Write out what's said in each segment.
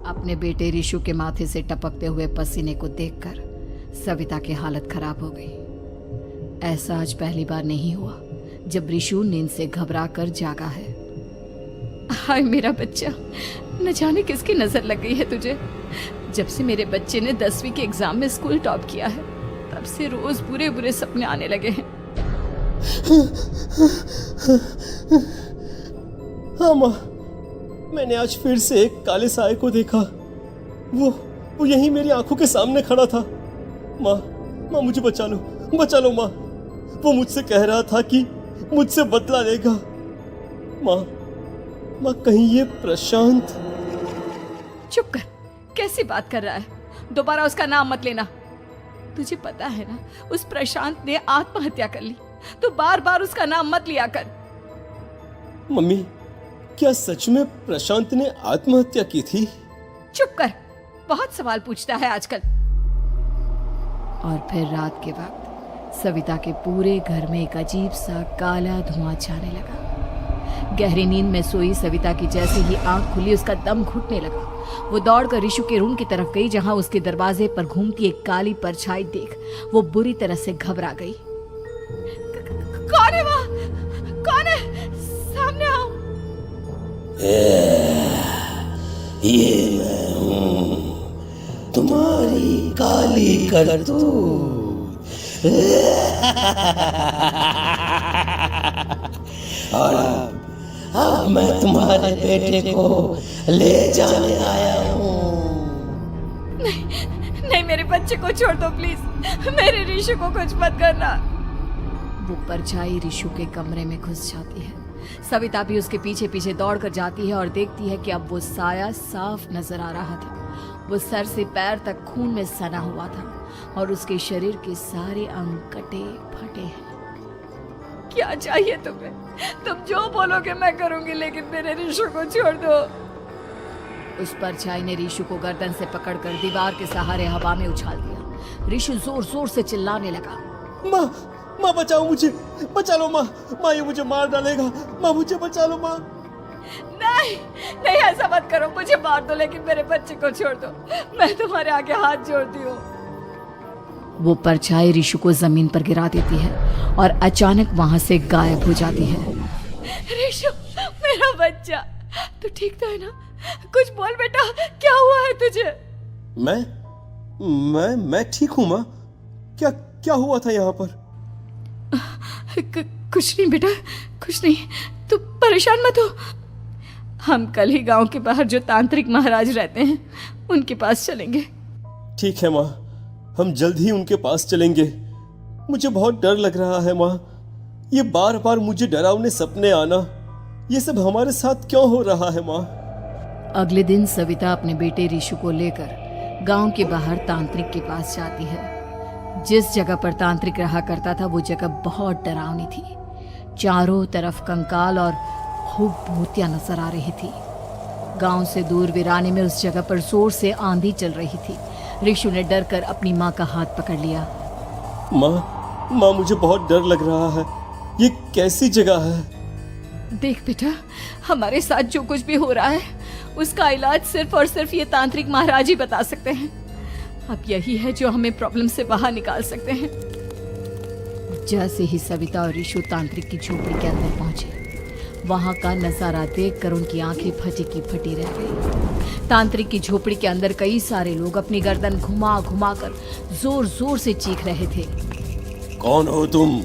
अपने बेटे रिशु के माथे से टपकते हुए पसीने को देखकर सविता की हालत खराब हो गई। ऐसा आज पहली बार नहीं हुआ जब रिशु नींद से घबरा कर जागा है। हाय मेरा बच्चा, न जाने किसकी नजर लग गई है तुझे। जब से मेरे बच्चे ने 10वीं के एग्जाम में स्कूल टॉप किया है तब से रोज बुरे बुरे सपने आने लगे हैं। हाँ माँ, मैंने आज फिर से एक काले साए को देखा। वो यहीं मेरी आंखों के सामने खड़ा था। माँ मुझे बचा लो माँ। वो मुझसे कह रहा था कि मुझसे बदला लेगा। माँ कहीं ये प्रशांत। चुप कर, कैसी बात कर रहा है? दोबारा उसका नाम मत लेना। तुझे पता है ना उस प्रशांत ने आत्महत्या कर ली, तो बार बार उसका नाम मत लिया कर। मम्मी, क्या सच में प्रशांत ने आत्महत्या की थी? चुप कर, बहुत सवाल पूछता है आजकल। और फिर रात के वक्त सविता के पूरे घर में एक अजीब सा काला धुआं छाने लगा। गहरी नींद में सोई सविता की जैसे ही आंख खुली उसका दम घुटने लगा। वो दौड़कर रिशु के रूम की तरफ गई जहां उसके दरवाजे पर घूमती एक काली परछाई देख वो बुरी तरह से घबरा गई। कौन है वहाँ? कौन है? सामने आओ। ये मैं हूँ, तुम्हारी काली करतूत। और अब मैं तुम्हारे बेटे को ले जाने आया हूँ। नहीं, मेरे बच्चे को छोड़ दो प्लीज। मेरे रिशु को कुछ मत करना। वो परछाई रिशु के कमरे में घुस जाती है। सविता भी उसके पीछे पीछे दौड़कर जाती है और देखती है कि अब वो साया साफ नजर आ रहा था। वो सर से पैर तक खून में सना हुआ था और उसके शरीर के सारे अंग कटे फटे हैं। क्या चाहिए तुम्हें? तुम जो बोलोगे मैं करूंगी, लेकिन मेरे रिशु को छोड़ दो। उस परछाई ने रिशु को गर्दन से पकड़कर दीवार के सहारे हवा में उछाल दिया। रिशु जोर जोर से चिल्लाने लगा। माँ बचाओ मुझे, बचा लो माँ, ये मुझे मार डालेगा। माँ मुझे बचा लो माँ। नहीं ऐसा मत करो, मुझे मार दो लेकिन मेरे बच्चे को छोड़ दो। मैं तुम्हारे आगे हाथ जोड़ती हूँ। वो परछाई रिशु को जमीन पर गिरा देती है और अचानक वहां से गायब हो जाती है। रिशु, मेरा बच्चा, तू ठीक तो है ना? कुछ बोल बेटा, क्या हुआ है तुझे? मैं ठीक हूँ माँ। क्या हुआ था यहाँ पर? कुछ नहीं बेटा, कुछ नहीं। तू परेशान मत हो। हम कल ही गांव के बाहर जो तांत्रिक महाराज रहते हैं उनके पास चलेंगे। ठीक है माँ, हम जल्द ही उनके पास चलेंगे। मुझे बहुत डर लग रहा है माँ। ये बार बार मुझे डरावने सपने आना, ये सब हमारे साथ क्यों हो रहा है माँ? अगले दिन सविता अपने बेटे रिशु को लेकर गांव के बाहर तांत्रिक के पास जाती है। जिस जगह पर तांत्रिक रहा करता था वो जगह बहुत डरावनी थी। चारों तरफ कंकाल और खूब भूतियां नजर आ रही थी। गांव से दूर वीराने में उस जगह पर जोर से आंधी चल रही थी। रिशु ने डर कर अपनी माँ का हाथ पकड़ लिया। माँ मुझे बहुत डर लग रहा है। ये कैसी जगह है? देख बेटा, हमारे साथ जो कुछ भी हो रहा है उसका इलाज सिर्फ और सिर्फ ये तांत्रिक महाराज ही बता सकते हैं। अब यही है जो हमें प्रॉब्लम से बाहर निकाल सकते हैं। जैसे ही सविता और रिशु तांत्रिक की झोपड़ी के अंदर पहुंचे, वहां का नजारा देखकर उनकी आंखें फटी की फटी रह गई। तांत्रिक की झोपड़ी के अंदर कई सारे लोग अपनी गर्दन घुमा घुमा कर जोर जोर से चीख रहे थे। कौन हो तुम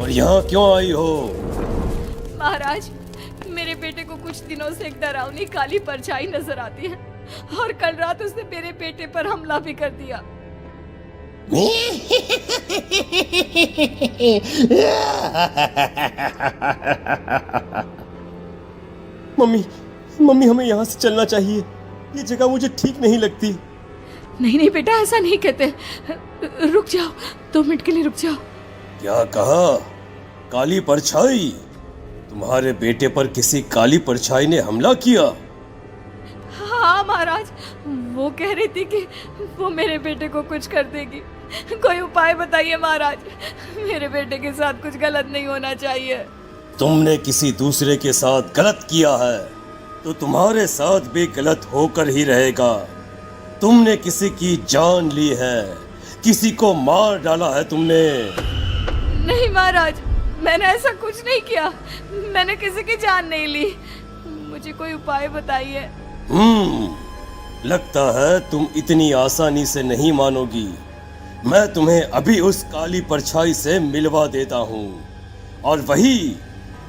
और यहाँ क्यों आई हो? महाराज, मेरे बेटे को कुछ दिनों से एक डरावनी काली परछाई नजर आती है और कल रात उसने मेरे बेटे पर हमला भी कर दिया। मम्मी हमें यहाँ से चलना चाहिए। ये जगह मुझे ठीक नहीं लगती। नहीं बेटा, ऐसा नहीं कहते। रुक जाओ, 2 मिनट के लिए रुक जाओ। क्या कहा? काली परछाई? तुम्हारे बेटे पर किसी काली परछाई ने हमला किया? हाँ महाराज, वो कह रही थी कि वो मेरे बेटे को कुछ कर देगी। कोई उपाय बताइए महाराज, मेरे बेटे के साथ कुछ गलत नहीं होना चाहिए। तुमने किसी दूसरे के साथ गलत किया है। तो तुम्हारे साथ भी गलत होकर ही रहेगा। तुमने किसी की जान ली है, किसी को मार डाला है तुमने। नहीं महाराज, मैंने ऐसा कुछ नहीं किया। मैंने किसी की जान नहीं ली। मुझे कोई उपाय बताइए। लगता है तुम इतनी आसानी से नहीं मानोगी। मैं तुम्हें अभी उस काली परछाई से मिलवा देता हूँ और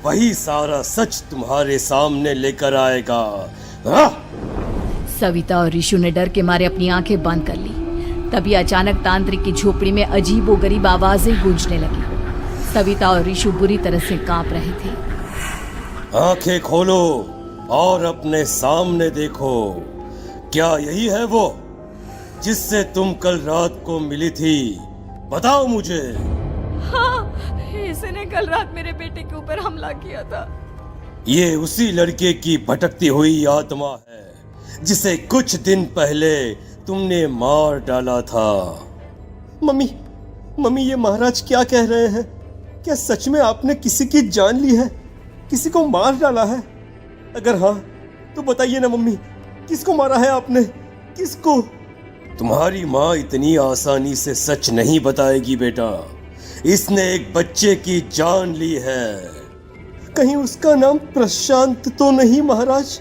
वही सारा सच तुम्हारे सामने लेकर आएगा। सविता और ऋषु ने डर के मारे अपनी आंखें बंद कर ली। तभी अचानक तांत्रिक की झोपड़ी में अजीबोगरीब आवाजें गूंजने लगी। सविता और ऋषु बुरी तरह से कांप रहे थे। आंखें खोलो और अपने सामने देखो। क्या यही है वो जिससे तुम कल रात को मिली थी? बताओ मुझे। हाँ, इसने कल रात मेरे बेटे के ऊपर हमला किया था। ये उसी लड़के की भटकती हुई आत्मा है जिसे कुछ दिन पहले तुमने मार डाला था। मम्मी, ये महाराज क्या कह रहे हैं? क्या सच में आपने किसी की जान ली है, किसी को मार डाला है? अगर हाँ तो बताइए ना मम्मी, किसको मारा है आपने? किसको? तुम्हारी माँ इतनी आसानी से सच नहीं बताएगी बेटा। इसने एक बच्चे की जान ली है। कहीं उसका नाम प्रशांत तो नहीं महाराज?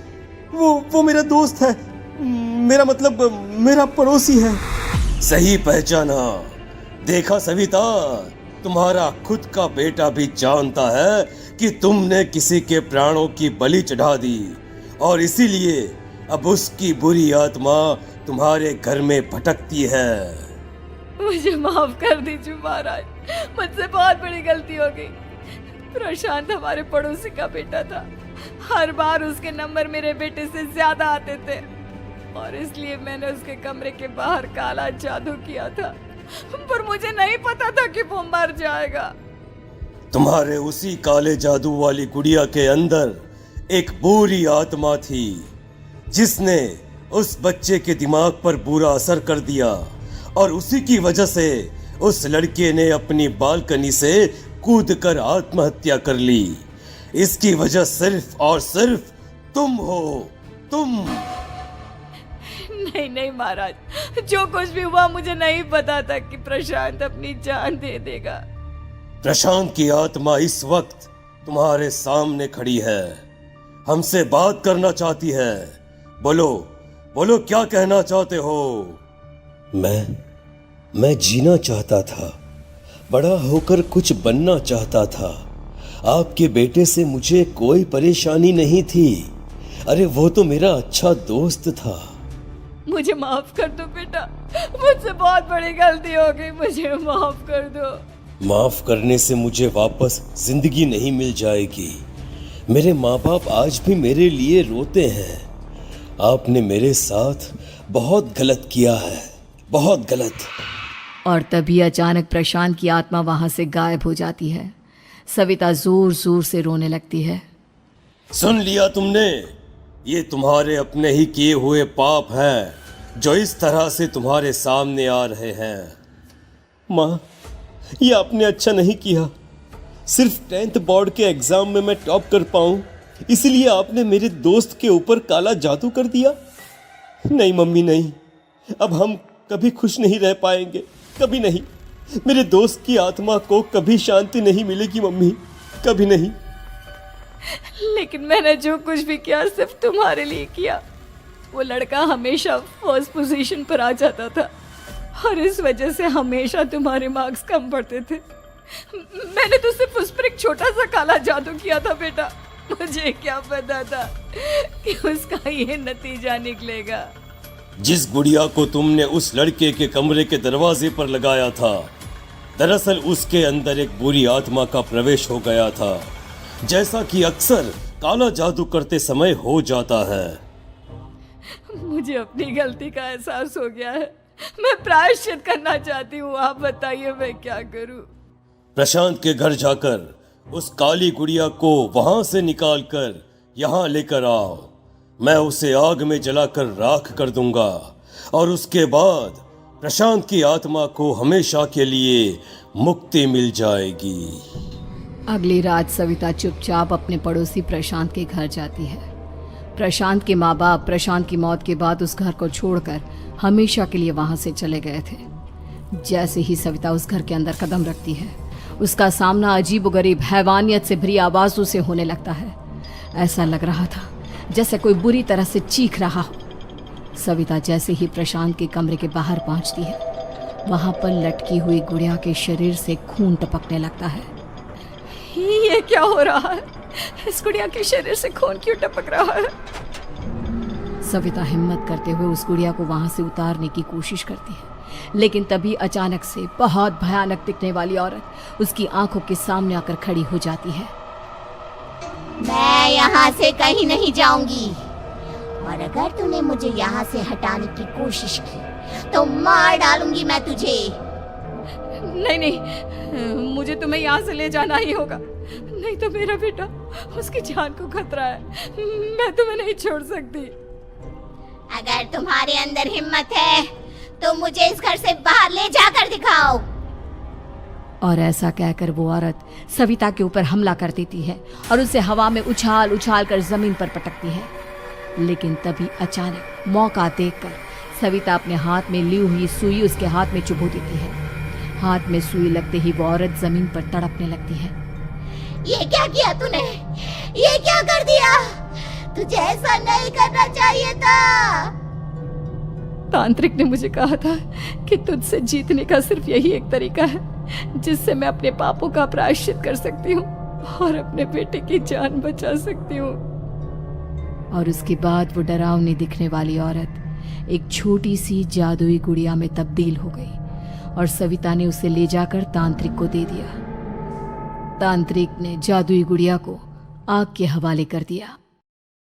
वो मेरा दोस्त है, मेरा मतलब मेरा पड़ोसी है। सही पहचाना। देखा सविता, तुम्हारा खुद का बेटा भी जानता है कि तुमने किसी के प्राणों की बलि चढ़ा दी और इसीलिए अब उसकी बुरी आत्मा तुम्हारे घर में भटकती है। मुझे माफ कर दीजिए महाराज, मुझसे बहुत बड़ी गलती हो गई। प्रशांत हमारे पड़ोसी का बेटा था। हर बार उसके नंबर मेरे बेटे से ज्यादा आते थे और इसलिए मैंने उसके कमरे के बाहर काला जादू किया था, पर मुझे नहीं पता था कि वो मर जाएगा। तुम्हारे उसी काले जादू वाली गुड़िया के अंदर एक बुरी आत्मा थी जिसने उस बच्चे के दिमाग पर बुरा असर कर दिया और उसी की वजह से उस लड़के ने अपनी बालकनी से कूदकर आत्महत्या कर ली। इसकी वजह सिर्फ और सिर्फ तुम हो, तुम। नहीं महाराज, जो कुछ भी हुआ मुझे नहीं पता था कि प्रशांत अपनी जान दे देगा। प्रशांत की आत्मा इस वक्त तुम्हारे सामने खड़ी है, हमसे बात करना चाहती है। बोलो क्या कहना चाहते हो? मैं जीना चाहता था, बड़ा होकर कुछ बनना चाहता था। आपके बेटे से मुझे कोई परेशानी नहीं थी। अरे वो तो मेरा अच्छा दोस्त था। मुझे माफ कर दो बेटा, मुझसे बहुत बड़ी गलती हो गई, मुझे माफ कर दो। माफ करने से मुझे वापस जिंदगी नहीं मिल जाएगी। मेरे माँ बाप आज भी मेरे लिए रोते हैं। आपने मेरे साथ बहुत गलत किया है, बहुत गलत। और तभी अचानक प्रशांत की आत्मा वहां से गायब हो जाती है। सविता जोर जोर से रोने लगती है। सुन लिया तुमने? ये तुम्हारे अपने ही किए हुए पाप हैं जो इस तरह से तुम्हारे सामने आ रहे हैं। माँ, ये आपने अच्छा नहीं किया। सिर्फ 10th बोर्ड के एग्जाम में मैं टॉप कर पाऊं, इसलिए आपने मेरे दोस्त के ऊपर काला जादू कर दिया। नहीं मम्मी, नहीं, अब हम कभी खुश नहीं रह पाएंगे, कभी नहीं। मेरे दोस्त की आत्मा को कभी शांति नहीं मिलेगी मम्मी, कभी नहीं। लेकिन मैंने जो कुछ भी किया सिर्फ तुम्हारे लिए किया। वो लड़का हमेशा फर्स्ट पोजीशन पर आ जाता था और इस वजह से हमेशा तुम्हारे मार्क्स कम पड़ते थे। मैंने तो सिर्फ उस पर एक छोटा सा काला जादू किया था बेटा। मुझे क्या पता था कि उसका ये नतीजा निकलेगा। जिस गुड़िया को तुमने उस लड़के के कमरे के दरवाजे पर लगाया था, दरअसल उसके अंदर एक बुरी आत्मा का प्रवेश हो गया था, जैसा कि अक्सर काला जादू करते समय हो जाता है। मुझे अपनी गलती का एहसास हो गया है। मैं प्रायश्चित करना चाहती हूँ, आप बताइए मैं क्या करूँ? प्रशांत के घर जाकर उस काली गुड़िया को वहां से निकालकर यहाँ लेकर आओ। मैं उसे आग में जलाकर राख कर दूंगा और उसके बाद प्रशांत की आत्मा को हमेशा के लिए मुक्ति मिल जाएगी। अगली रात सविता चुपचाप अपने पड़ोसी प्रशांत के घर जाती है। प्रशांत के माँ बाप प्रशांत की मौत के बाद उस घर को छोड़कर हमेशा के लिए वहां से चले गए थे। जैसे ही सविता उस घर के अंदर कदम रखती है, उसका सामना अजीबोगरीब हैवानियत से भरी आवाजों से होने लगता है। ऐसा लग रहा था जैसे कोई बुरी तरह से चीख रहा हो। सविता जैसे ही प्रशांत के कमरे के बाहर पहुंचती है, वहां पर लटकी हुई गुड़िया के शरीर से खून टपकने लगता है। ये क्या हो रहा है? इस गुड़िया के शरीर से खून क्यों टपक रहा है? सविता हिम्मत करते हुए उस गुड़िया को वहां से उतारने की कोशिश करती है, लेकिन तभी अचानक से बहुत भयानक दिखने वाली औरत उसकी आंखों के सामने आकर खड़ी हो जाती है। मैं यहाँ से कहीं नहीं जाऊंगी, और अगर तूने मुझे यहाँ से हटाने की कोशिश की तो मार डालूंगी मैं तुझे। नहीं नहीं, मुझे तुम्हें यहाँ से ले जाना ही होगा, नहीं तो मेरा बेटा, उसकी जान को खतरा है। मैं तुम्हें नहीं छोड़ सकती। अगर तुम्हारे अंदर हिम्मत है तो मुझे इस घर से बाहर ले जाकर दिखाओ। और ऐसा कहकर वो औरत सविता के ऊपर हमला कर देती है और उसे हवा में उछाल उछाल कर जमीन पर पटकती है। लेकिन तभी अचानक मौका देखकर सविता अपने हाथ में ली हुई सुई उसके हाथ में चुभो देती है। हाथ में सुई लगते ही वो औरत जमीन पर तड़पने लगती है। ये क्या किया तूने? ये क्या कर दिया? तुझे ऐसा नहीं करना चाहिए था। तांत्रिक ने मुझे कहा था कि तुझसे जीतने का सिर्फ यही एक तरीका है जिससे मैं अपने पापों का प्रायश्चित कर सकती हूँ और अपने बेटे की जान बचा सकती हूँ। और उसके बाद वो डरावनी दिखने वाली औरत एक छोटी सी जादुई गुड़िया में तब्दील हो गई और सविता ने उसे ले जाकर तांत्रिक को दे दिया। तांत्रिक ने जादुई गुड़िया को आग के हवाले कर दिया।